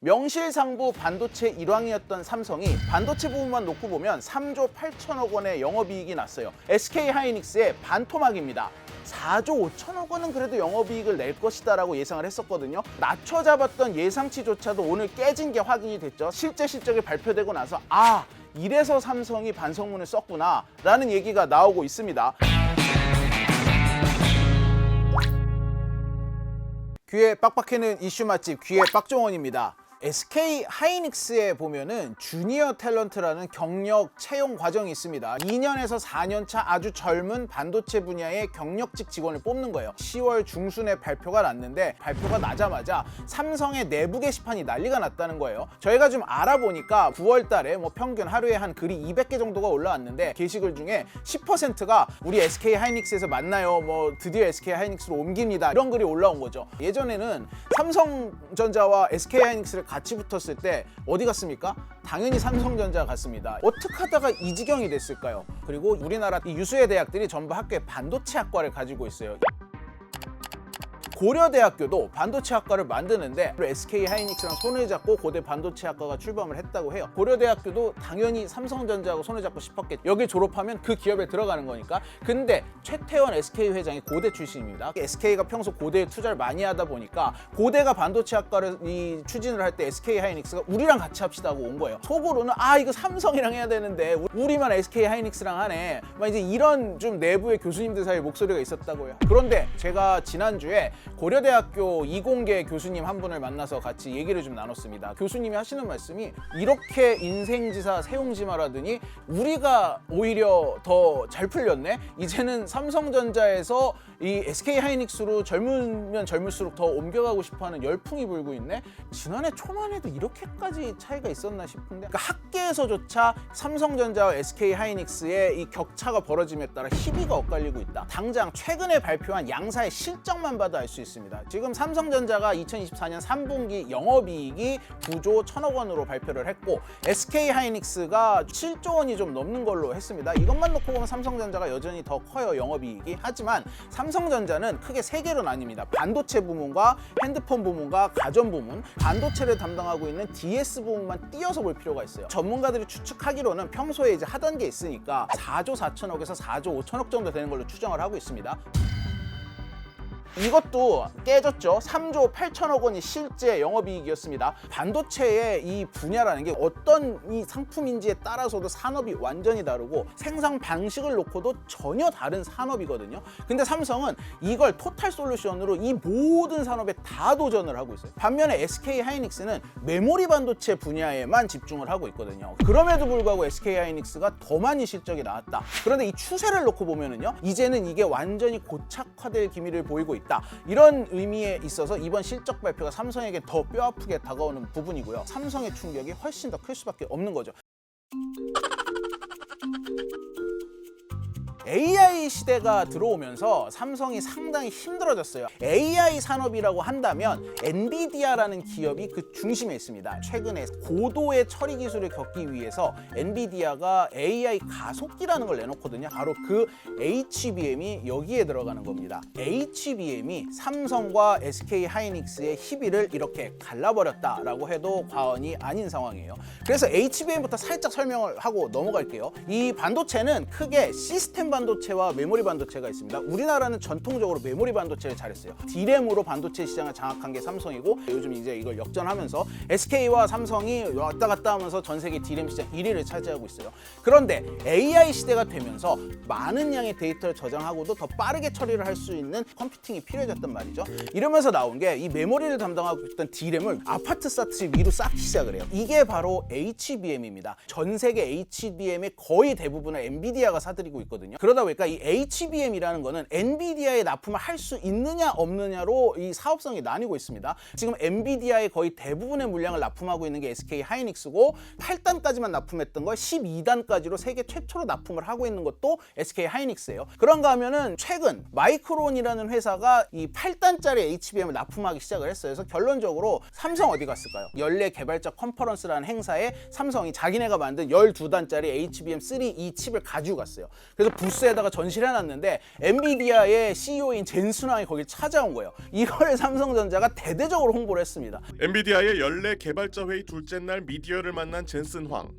명실상부 반도체 일왕이었던 삼성이 반도체 부분만 놓고 보면 3조 8천억 원의 영업이익이 났어요. SK하이닉스의 반토막입니다. 4조 5천억 원은 그래도 영업이익을 낼 것이다 라고 예상을 했었거든요. 낮춰 잡았던 예상치조차도 오늘 깨진 게 확인이 됐죠. 실제 실적이 발표되고 나서 이래서 삼성이 반성문을 썼구나 라는 얘기가 나오고 있습니다. 귀에 빡빡해는 이슈 맛집 귀의 빡종원입니다. SK하이닉스에 보면은 주니어 탤런트라는 경력 채용 과정이 있습니다. 2년에서 4년 차 아주 젊은 반도체 분야의 경력직 직원을 뽑는 거예요. 10월 중순에 발표가 났는데 발표가 나자마자 삼성의 내부 게시판이 난리가 났다는 거예요. 저희가 좀 알아보니까 9월 달에 평균 하루에 한 글이 200개 정도가 올라왔는데 게시글 중에 10%가 우리 SK하이닉스에서 만나요. 드디어 SK하이닉스로 옮깁니다. 이런 글이 올라온 거죠. 예전에는 삼성전자와 SK하이닉스를 같이 붙었을 때 어디 갔습니까? 당연히 삼성전자 갔습니다. 어떻게 하다가 이 지경이 됐을까요? 그리고 우리나라 이 유수의 대학들이 전부 학교에 반도체 학과를 가지고 있어요. 고려대학교도 반도체학과를 만드는데 SK하이닉스랑 손을 잡고 고대 반도체학과가 출범을 했다고 해요. 고려대학교도 당연히 삼성전자하고 손을 잡고 싶었겠죠. 여기 졸업하면 그 기업에 들어가는 거니까. 근데 최태원 SK 회장이 고대 출신입니다. SK가 평소 고대에 투자를 많이 하다 보니까 고대가 반도체학과를 추진을 할 때 SK하이닉스가 우리랑 같이 합시다 하고 온 거예요. 속으로는 이거 삼성이랑 해야 되는데 우리만 SK하이닉스랑 하네. 이제 이런 좀 내부의 교수님들 사이에 목소리가 있었다고요. 그런데 제가 지난주에 고려대학교 이공계 교수님 한 분을 만나서 같이 얘기를 좀 나눴습니다. 교수님이 하시는 말씀이 이렇게 인생지사 세용지마라더니 우리가 오히려 더 잘 풀렸네? 이제는 삼성전자에서 이 SK하이닉스로 젊으면 젊을수록 더 옮겨가고 싶어하는 열풍이 불고 있네? 지난해 초만 해도 이렇게까지 차이가 있었나 싶은데 학계에서조차 삼성전자와 SK하이닉스의 이 격차가 벌어짐에 따라 희비가 엇갈리고 있다. 당장 최근에 발표한 양사의 실적만 봐도 알 수 있습니다. 지금 삼성전자가 2024년 3분기 영업이익이 9조 1천억 원으로 발표를 했고 SK하이닉스가 7조 원이 좀 넘는 걸로 했습니다. 이것만 놓고 보면 삼성전자가 여전히 더 커요, 영업이익이. 하지만 삼성전자는 크게 세 개로 나뉩니다. 반도체 부문과 핸드폰 부문과 가전 부문, 반도체를 담당하고 있는 DS 부문만 띄어서 볼 필요가 있어요. 전문가들이 추측하기로는 평소에 이제 하던 게 있으니까 4조 4천억에서 4조 5천억 정도 되는 걸로 추정을 하고 있습니다. 이것도 깨졌죠. 3조 8천억 원이 실제 영업이익이었습니다. 반도체의 이 분야라는 게 어떤 이 상품인지에 따라서도 산업이 완전히 다르고 생산 방식을 놓고도 전혀 다른 산업이거든요. 근데 삼성은 이걸 토탈 솔루션으로 이 모든 산업에 다 도전을 하고 있어요. 반면에 SK하이닉스는 메모리 반도체 분야에만 집중을 하고 있거든요. 그럼에도 불구하고 SK하이닉스가 더 많이 실적이 나왔다. 그런데 이 추세를 놓고 보면은요, 이제는 이게 완전히 고착화될 기미를 보이고 있다. 이런 의미에 있어서 이번 실적 발표가 삼성에게 더 뼈아프게 다가오는 부분이고요. 삼성의 충격이 훨씬 더 클 수밖에 없는 거죠. AI 시대가 들어오면서 삼성이 상당히 힘들어졌어요. AI 산업이라고 한다면 엔비디아라는 기업이 그 중심에 있습니다. 최근에 고도의 처리 기술을 겪기 위해서 엔비디아가 AI 가속기라는 걸 내놓거든요. 바로 그 HBM이 여기에 들어가는 겁니다. HBM이 삼성과 SK하이닉스의 희비를 이렇게 갈라버렸다라고 해도 과언이 아닌 상황이에요. 그래서 HBM부터 살짝 설명을 하고 넘어갈게요. 이 반도체는 크게 시스템 반도체와 메모리 반도체가 있습니다. 우리나라는 전통적으로 메모리 반도체를 잘했어요. D램으로 반도체 시장을 장악한 게 삼성이고 요즘 이제 이걸 역전하면서 SK와 삼성이 왔다 갔다 하면서 전 세계 D램 시장 1위를 차지하고 있어요. 그런데 AI 시대가 되면서 많은 양의 데이터를 저장하고도 더 빠르게 처리를 할 수 있는 컴퓨팅이 필요해졌단 말이죠. 이러면서 나온 게 이 메모리를 담당하고 있던 D램을 아파트 쌓듯이 위로 쌓기 시작을 해요. 이게 바로 HBM입니다. 전 세계 HBM의 거의 대부분을 엔비디아가 사들이고 있거든요. 그러다 보니까 이 HBM이라는 거는 엔비디아에 납품을 할 수 있느냐 없느냐로 이 사업성이 나뉘고 있습니다. 지금 엔비디아의 거의 대부분의 물량을 납품하고 있는 게 SK하이닉스고 8단까지만 납품했던 걸 12단까지로 세계 최초로 납품을 하고 있는 것도 SK하이닉스예요. 그런가 하면은 최근 마이크론이라는 회사가 이 8단짜리 HBM을 납품하기 시작을 했어요. 그래서 결론적으로 삼성 어디 갔을까요? 연례 개발자 컨퍼런스라는 행사에 삼성이 자기네가 만든 12단짜리 HBM3E 칩을 가지고 갔어요. 그래서 부스에다가 전시를 해놨는데 엔비디아의 CEO인 젠슨 황이 거길 찾아온 거예요. 이걸 삼성전자가 대대적으로 홍보를 했습니다. 엔비디아의 연례 개발자 회의 둘째 날 미디어를 만난 젠슨 황.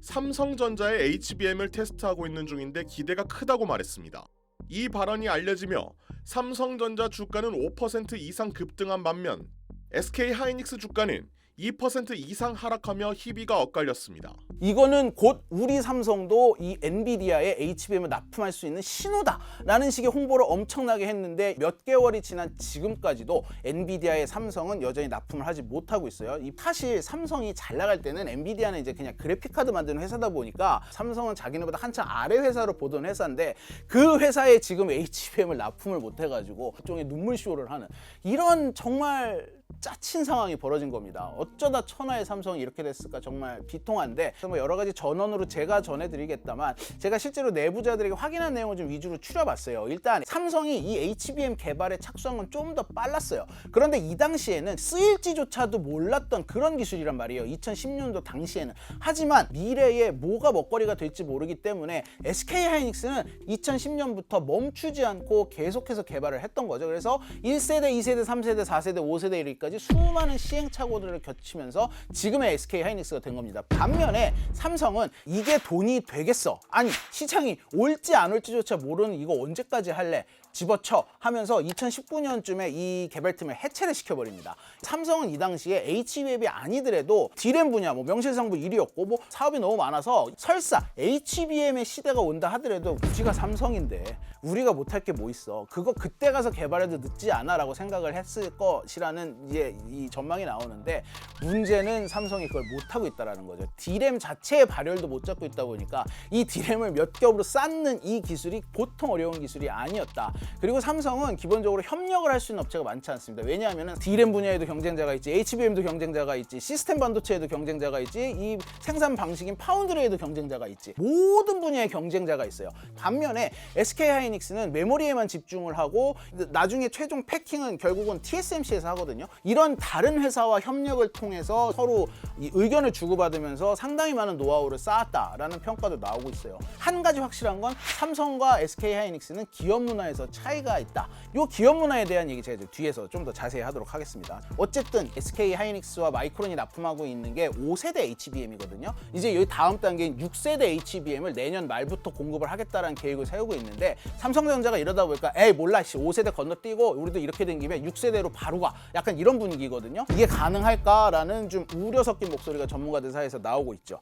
삼성전자의 HBM을 테스트하고 있는 중인데 기대가 크다고 말했습니다. 이 발언이 알려지며 삼성전자 주가는 5% 이상 급등한 반면 SK하이닉스 주가는 2% 이상 하락하며 희비가 엇갈렸습니다. 이거는 곧 우리 삼성도 이 엔비디아의 HBM을 납품할 수 있는 신호다라는 식의 홍보를 엄청나게 했는데 몇 개월이 지난 지금까지도 엔비디아의 삼성은 여전히 납품을 하지 못하고 있어요. 사실 삼성이 잘 나갈 때는 엔비디아는 이제 그냥 그래픽카드 만드는 회사다 보니까 삼성은 자기네보다 한참 아래 회사로 보던 회사인데 그 회사에 지금 HBM을 납품을 못 해가지고 일종의 눈물쇼를 하는 이런 정말 짜친 상황이 벌어진 겁니다. 어쩌다 천하의 삼성이 이렇게 됐을까 정말 비통한데 뭐 여러 가지 전언으로 제가 전해드리겠다만 제가 실제로 내부자들에게 확인한 내용을 좀 위주로 추려봤어요. 일단 삼성이 이 HBM 개발에 착수한 건 좀 더 빨랐어요. 그런데 이 당시에는 쓰일지조차도 몰랐던 그런 기술이란 말이에요. 2010년도 당시에는. 하지만 미래에 뭐가 먹거리가 될지 모르기 때문에 SK하이닉스는 2010년부터 멈추지 않고 계속해서 개발을 했던 거죠. 그래서 1세대, 2세대, 3세대, 4세대, 5세대 이르기까지 수많은 시행착오들을 거치면서 지금의 SK하이닉스가 된 겁니다. 반면에 삼성은 이게 돈이 되겠어? 아니 시장이 올지 안 올지조차 모르는 이거 언제까지 할래? 집어쳐 하면서 2019년쯤에 이 개발팀을 해체를 시켜버립니다. 삼성은 이 당시에 HBM이 아니더라도 D램 분야 뭐 명실상부 1위였고 뭐 사업이 너무 많아서 설사 HBM의 시대가 온다 하더라도 우리가 삼성인데 우리가 못할 게 뭐 있어. 그거 그때 가서 개발해도 늦지 않아 라고 생각을 했을 것이라는 이제 이 전망이 나오는데 문제는 삼성이 그걸 못하고 있다는 거죠. D램 자체의 발열도 못 잡고 있다 보니까 이 D램을 몇 겹으로 쌓는 이 기술이 보통 어려운 기술이 아니었다. 그리고 삼성은 기본적으로 협력을 할 수 있는 업체가 많지 않습니다. 왜냐하면 D램 분야에도 경쟁자가 있지, HBM도 경쟁자가 있지, 시스템 반도체에도 경쟁자가 있지, 이 생산 방식인 파운드리에도 경쟁자가 있지. 모든 분야에 경쟁자가 있어요. 반면에 SK하이닉스는 메모리에만 집중을 하고 나중에 최종 패킹은 결국은 TSMC에서 하거든요. 이런 다른 회사와 협력을 통해서 서로 이 의견을 주고받으면서 상당히 많은 노하우를 쌓았다라는 평가도 나오고 있어요. 한 가지 확실한 건 삼성과 SK하이닉스는 기업 문화에서 차이가 있다. 이 기업 문화에 대한 얘기 제가 뒤에서 좀 더 자세히 하도록 하겠습니다. 어쨌든 SK하이닉스와 마이크론이 납품하고 있는 게 5세대 HBM이거든요. 이제 여기 다음 단계인 6세대 HBM을 내년 말부터 공급을 하겠다라는 계획을 세우고 있는데 삼성전자가 이러다 보니까 에이 몰라 5세대 건너뛰고 우리도 이렇게 된 김에 6세대로 바로 가. 약간 이런 분위기거든요. 이게 가능할까라는 좀 우려 섞인 목소리가 전문가들 사이에서 나오고 있죠.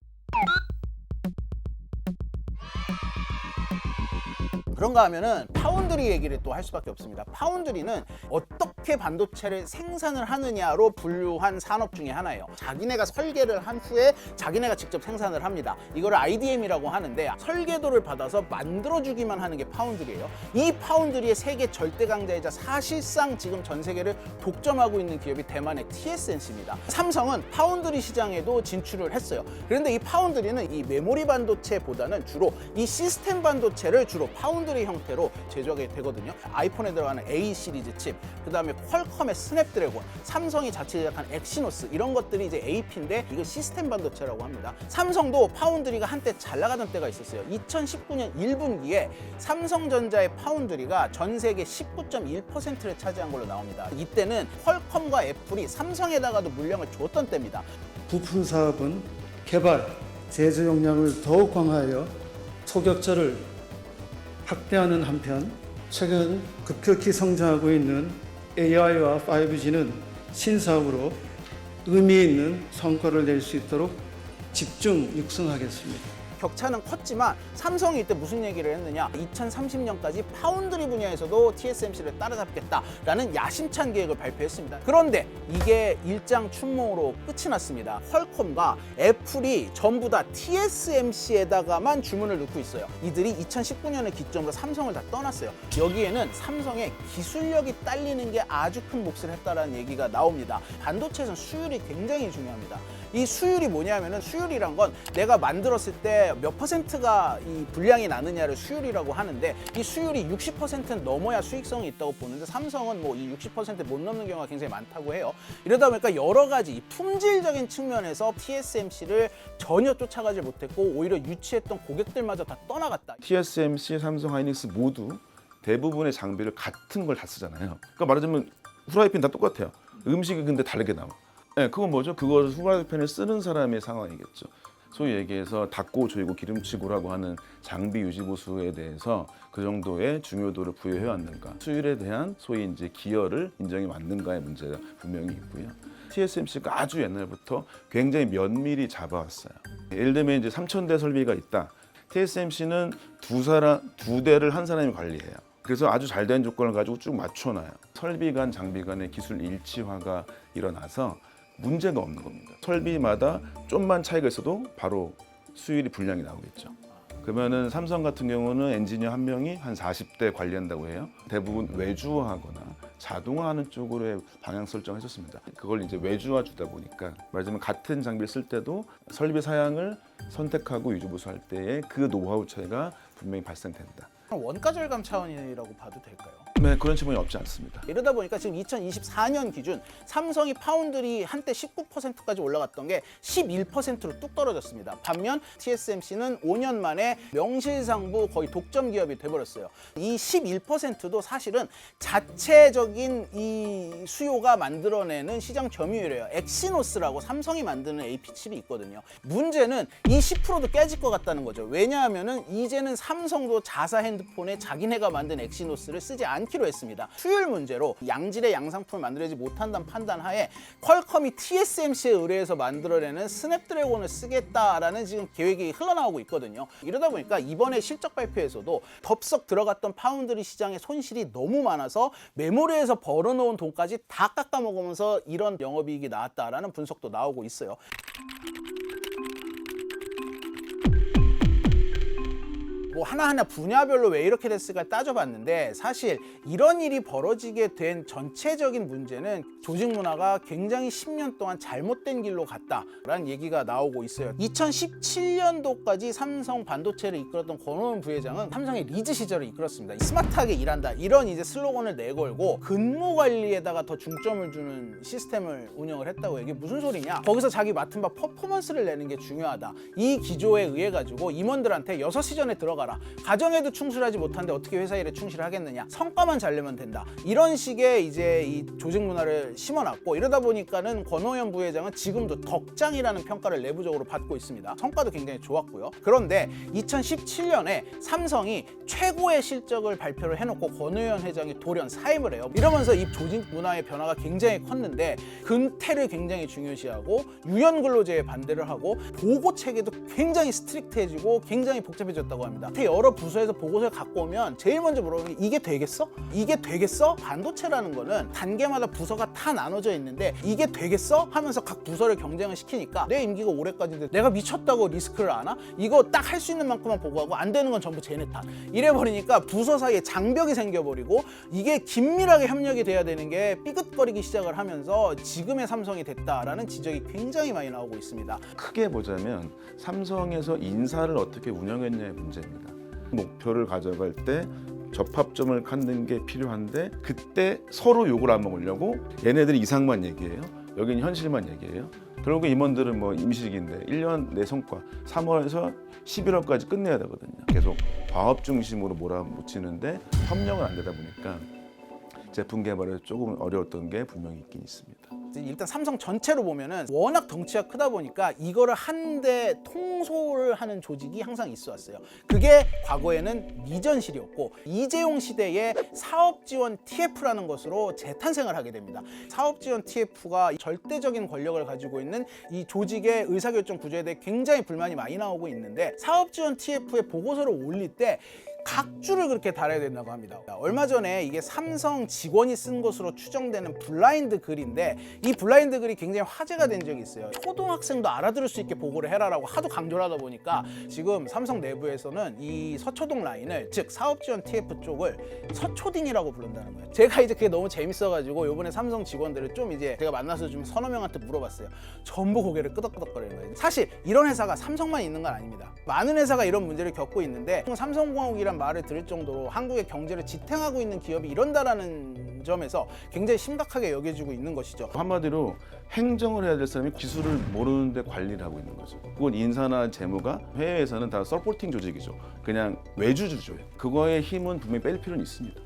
그런가 하면은 파운드리 얘기를 또 할 수밖에 없습니다. 파운드리는 어떻게 반도체를 생산을 하느냐로 분류한 산업 중에 하나예요. 자기네가 설계를 한 후에 자기네가 직접 생산을 합니다. 이거를 IDM이라고 하는데 설계도를 받아서 만들어주기만 하는 게 파운드리예요. 이 파운드리의 세계 절대 강자이자 사실상 지금 전 세계를 독점하고 있는 기업이 대만의 TSMC입니다. 삼성은 파운드리 시장에도 진출을 했어요. 그런데 이 파운드리는 이 메모리 반도체보다는 주로 이 시스템 반도체를 주로 파운드리 형태로 제조하게 되거든요. 아이폰에 들어가는 A 시리즈 칩, 그 다음에 퀄컴의 스냅드래곤, 삼성이 자체 제작한 엑시노스 이런 것들이 이제 AP인데 이거 시스템 반도체라고 합니다. 삼성도 파운드리가 한때 잘 나가던 때가 있었어요. 2019년 1분기에 삼성전자의 파운드리가 전 세계 19.1%를 차지한 걸로 나옵니다. 이때는 퀄컴과 애플이 삼성에다가도 물량을 줬던 때입니다. 부품 사업은 개발, 제조 역량을 더욱 강화하여 초격차를 확대하는 한편 최근 급격히 성장하고 있는 AI와 5G는 신사업으로 의미 있는 성과를 낼 수 있도록 집중 육성하겠습니다. 격차는 컸지만 삼성이 이때 무슨 얘기를 했느냐, 2030년까지 파운드리 분야에서도 TSMC를 따라잡겠다라는 야심찬 계획을 발표했습니다. 그런데 이게 일장춘몽으로 끝이 났습니다. 퀄컴과 애플이 전부 다 TSMC에다가만 주문을 넣고 있어요. 이들이 2019년을 기점으로 삼성을 다 떠났어요. 여기에는 삼성의 기술력이 딸리는 게 아주 큰 몫을 했다라는 얘기가 나옵니다. 반도체에서는 수율이 굉장히 중요합니다. 이 수율이 뭐냐면은 수율이란 건 내가 만들었을 때 이게 몇 퍼센트가 이 불량이 나느냐를 수율이라고 하는데 이 수율이 60%는 넘어야 수익성이 있다고 보는데 삼성은 뭐 이 60% 못 넘는 경우가 굉장히 많다고 해요. 이러다 보니까 여러 가지 이 품질적인 측면에서 TSMC를 전혀 쫓아가지 못했고 오히려 유치했던 고객들마저 다 떠나갔다. TSMC, 삼성 하이닉스 모두 대부분의 장비를 같은 걸 다 쓰잖아요. 그러니까 말하자면 후라이팬 다 똑같아요. 음식이 근데 다르게 나와. 네, 그건 뭐죠? 그걸 후라이팬을 쓰는 사람의 상황이겠죠. 소위 얘기해서 닦고 조이고 기름치고라고 하는 장비 유지 보수에 대해서 그 정도의 중요도를 부여해 왔는가, 수율에 대한 소위 이제 기여를 인정해 왔는가의 문제가 분명히 있고요. TSMC가 아주 옛날부터 굉장히 면밀히 잡아왔어요. 예를 들면 이제 3,000대 설비가 있다. TSMC는 두 대를 한 사람이 관리해요. 그래서 아주 잘 된 조건을 가지고 쭉 맞춰놔요. 설비 간, 장비 간의 기술 일치화가 일어나서 문제가 없는 겁니다. 설비마다 좀만 차이가 있어도 바로 수율이 불량이 나오겠죠. 그러면은 삼성 같은 경우는 엔지니어 한 명이 한 40대 관리한다고 해요. 대부분 외주화하거나 자동화하는 쪽으로의 방향 설정했었습니다. 그걸 이제 외주화 주다 보니까 말하자면 같은 장비를 쓸 때도 설비 사양을 선택하고 유지 보수할 때의 그 노하우 차이가 분명히 발생된다. 원가 절감 차원이라고 봐도 될까요? 네, 그런 측면이 없지 않습니다. 이러다 보니까 지금 2024년 기준 삼성이 파운드리 한때 19%까지 올라갔던 게 11%로 뚝 떨어졌습니다. 반면 TSMC는 5년 만에 명실상부 거의 독점 기업이 돼버렸어요. 이 11%도 사실은 자체적인 이 수요가 만들어내는 시장 점유율이에요. 엑시노스라고 삼성이 만드는 AP 칩이 있거든요. 문제는 이 10%도 깨질 것 같다는 거죠. 왜냐하면은 이제는 삼성도 자사 핸드폰에 자기네가 만든 엑시노스를 쓰지 않기로 했습니다. 수율 문제로 양질의 양상품을 만들지 못한다는 판단하에 퀄컴이 TSMC에 의뢰해서 만들어내는 스냅드래곤을 쓰겠다라는 지금 계획이 흘러나오고 있거든요. 이러다 보니까 이번에 실적 발표에서도 덥석 들어갔던 파운드리 시장의 손실이 너무 많아서 메모리에서 벌어놓은 돈까지 다 깎아먹으면서 이런 영업이익이 나왔다라는 분석도 나오고 있어요. 뭐 하나하나 분야별로 왜 이렇게 됐을까 따져봤는데 사실 이런 일이 벌어지게 된 전체적인 문제는 조직 문화가 굉장히 10년 동안 잘못된 길로 갔다라는 얘기가 나오고 있어요. 2017년도까지 삼성 반도체를 이끌었던 권오현 부회장은 삼성의 리즈 시절을 이끌었습니다. 스마트하게 일한다 이런 이제 슬로건을 내걸고 근무 관리에다가 더 중점을 주는 시스템을 운영을 했다고. 이게 무슨 소리냐? 거기서 자기 맡은 바 퍼포먼스를 내는 게 중요하다. 이 기조에 의해 가지고 임원들한테 6시 전에 들어가라. 가정에도 충실하지 못한데 어떻게 회사 일에 충실하겠느냐? 성과만 잘 내면 된다. 이런 식의 이제 이 조직 문화를 심어놨고 이러다 보니까는 권오현 부회장은 지금도 덕장이라는 평가를 내부적으로 받고 있습니다. 성과도 굉장히 좋았고요. 그런데 2017년에 삼성이 최고의 실적을 발표를 해놓고 권오현 회장이 돌연 사임을 해요. 이러면서 이 조직 문화의 변화가 굉장히 컸는데 근태를 굉장히 중요시하고 유연근로제에 반대를 하고 보고 체계도 굉장히 스트릭트해지고 굉장히 복잡해졌다고 합니다. 여러 부서에서 보고서를 갖고 오면 제일 먼저 물어보는 게 이게 되겠어? 이게 되겠어? 반도체라는 거는 단계마다 부서가 다 나눠져 있는데 이게 되겠어? 하면서 각 부서를 경쟁을 시키니까 내 임기가 올해까지인데 내가 미쳤다고 리스크를 안아? 이거 딱 할 수 있는 만큼만 보고하고 안 되는 건 전부 쟤네 탓. 이래버리니까 부서 사이에 장벽이 생겨버리고 이게 긴밀하게 협력이 돼야 되는 게 삐끗거리기 시작을 하면서 지금의 삼성이 됐다라는 지적이 굉장히 많이 나오고 있습니다. 크게 보자면 삼성에서 인사를 어떻게 운영했냐의 문제입니다. 목표를 가져갈 때 접합점을 갖는 게 필요한데 그때 서로 욕을 안 먹으려고 얘네들이 이상만 얘기해요. 여기는 현실만 얘기해요. 결국에 임원들은 뭐 임시직인데 1년 내 성과 3월에서 11월까지 끝내야 되거든요. 계속 과업 중심으로 몰아붙이는데 협력은 안 되다 보니까 제품 개발에 조금 어려웠던 게 분명히 있긴 있습니다. 일단 삼성 전체로 보면은 워낙 덩치가 크다 보니까 이거를 한데 통솔을 하는 조직이 항상 있어 왔어요. 그게 과거에는 미전실이었고 이재용 시대에 사업지원 TF라는 것으로 재탄생을 하게 됩니다. 사업지원 TF가 절대적인 권력을 가지고 있는 이 조직의 의사결정 구조에 대해 굉장히 불만이 많이 나오고 있는데 사업지원 TF의 보고서를 올릴 때 각주를 그렇게 달아야 된다고 합니다. 얼마 전에 이게 삼성 직원이 쓴 것으로 추정되는 블라인드 글인데 이 블라인드 글이 굉장히 화제가 된 적이 있어요. 초등학생도 알아들을 수 있게 보고를 해라라고 하도 강조를 하다 보니까 지금 삼성 내부에서는 이 서초동 라인을, 즉 사업지원 TF 쪽을 서초딩이라고 부른다는 거예요. 제가 이제 그게 너무 재밌어가지고 요번에 삼성 직원들을 좀 이제 제가 만나서 좀 서너 명한테 물어봤어요. 전부 고개를 끄덕끄덕거리는 거예요. 사실 이런 회사가 삼성만 있는 건 아닙니다. 많은 회사가 이런 문제를 겪고 있는데 삼성공화국이란 말을 들을 정도로 한국의 경제를 지탱하고 있는 기업이 이런다라는 점에서 굉장히 심각하게 여겨지고 있는 것이죠. 한마디로 행정을 해야 될 사람이 기술을 모르는데 관리를 하고 있는 거죠. 그건 인사나 재무가 해외에서는 다 서포팅 조직이죠. 그냥 외주주죠. 그거의 힘은 분명히 뺄 필요는 있습니다.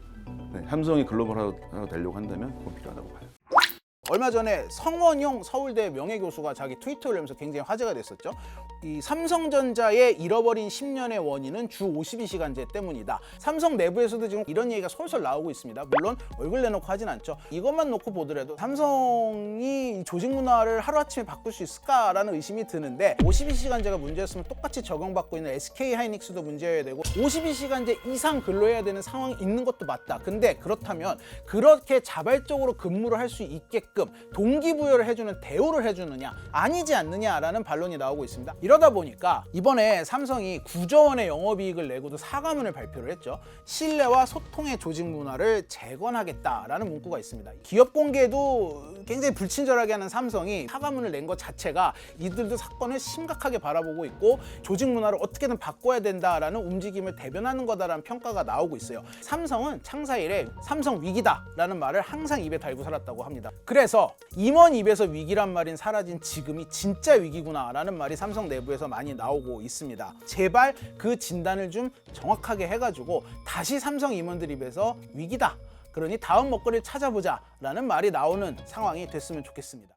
네, 삼성이 글로벌화가 되려고 한다면 그건 필요하다고 봐요. 얼마 전에 성원용 서울대 명예교수가 자기 트위터를 올리면서 굉장히 화제가 됐었죠. 이 삼성전자의 잃어버린 10년의 원인은 주 52시간제 때문이다. 삼성 내부에서도 지금 이런 얘기가 솔솔 나오고 있습니다. 물론 얼굴 내놓고 하진 않죠. 이것만 놓고 보더라도 삼성이 조직 문화를 하루아침에 바꿀 수 있을까라는 의심이 드는데 52시간제가 문제였으면 똑같이 적용받고 있는 SK 하이닉스도 문제여야 되고 52시간제 이상 근로해야 되는 상황이 있는 것도 맞다. 근데 그렇다면 그렇게 자발적으로 근무를 할 수 있게끔 동기부여를 해주는 대우를 해주느냐 아니지 않느냐라는 반론이 나오고 있습니다. 이러다 보니까 이번에 삼성이 9조 원의 영업이익을 내고도 사과문을 발표를 했죠. 신뢰와 소통의 조직 문화를 재건하겠다라는 문구가 있습니다. 기업 공개도 굉장히 불친절하게 하는 삼성이 사과문을 낸 것 자체가 이들도 사건을 심각하게 바라보고 있고 조직 문화를 어떻게든 바꿔야 된다라는 움직임을 대변하는 거다라는 평가가 나오고 있어요. 삼성은 창사 이래 삼성 위기다라는 말을 항상 입에 달고 살았다고 합니다. 그래서 임원 입에서 위기란 말인 사라진 지금이 진짜 위기구나라는 말이 삼성 내부에서 많이 나오고 있습니다. 제발 그 진단을 좀 정확하게 해가지고 다시 삼성 임원들 입에서 위기다. 그러니 다음 먹거리를 찾아보자 라는 말이 나오는 상황이 됐으면 좋겠습니다.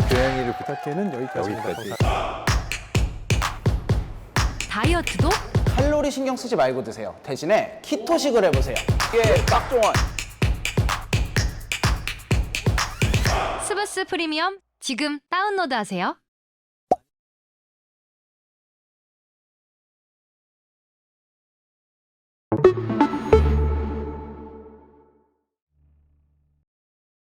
고양이를 부탁해는 여기까지입니다. 다이어트도 칼로리 신경 쓰지 말고 드세요. 대신에 키토식을 해보세요. 이게 깍종원. 스브스 프리미엄 지금 다운로드하세요.